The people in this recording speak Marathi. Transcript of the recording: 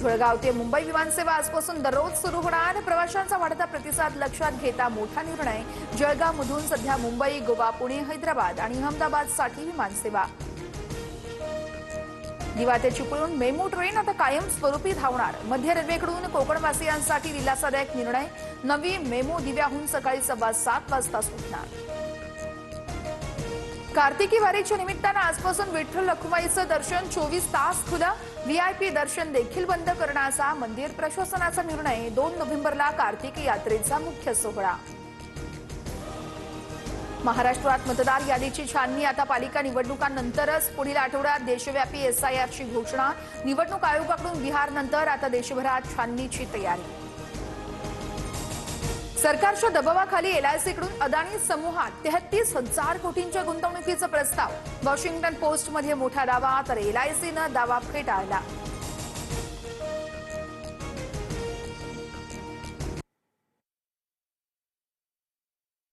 धुळगाव ते मुंबई विमानसेवा आजपासून दररोज सुरू होणार। प्रवाशांचा वाढता प्रतिसाद लक्षात घेता मोठा निर्णय। जळगावमधून सध्या मुंबई, गोवा, पुणे, हैदराबाद आणि अहमदाबादसाठी विमानसेवा। दिवा ते चिपळूण मेमू ट्रेन आता कायम स्वरूपी धावणार। मध्य रेल्वेकडून कोकणवासियांसाठी दिलासादायक निर्णय। नवी मेमू दिव्याहून सकाळी 7:15 वाजता सुटणार। कार्तिकी वारीच्या निमित्तानं आजपासून विठ्ठल रखुमाईचं दर्शन 24 तास खुलं। व्हीआयपी दर्शन देखील बंद करण्याचा मंदिर प्रशासनाचा निर्णय। 2 नोव्हेंबरला कार्तिकी यात्रेचा मुख्य सोहळा। महाराष्ट्रात मतदार यादीची छाननी आता पालिका निवडणुकांनंतरच। पुढील आठवड्यात देशव्यापी एसआयआरची घोषणा। निवडणूक आयोगाकडून बिहारनंतर आता देशभरात छाननीची तयारी। सरकारच्या दबावाखाली एलआयसीकडून अदानी समूहात 33,000 कोटींच्या गुंतवणुकीचा प्रस्ताव। वॉशिंग्टन पोस्टमध्ये मोठा दावा, तर एलआयसीनं दावा फेटाळला।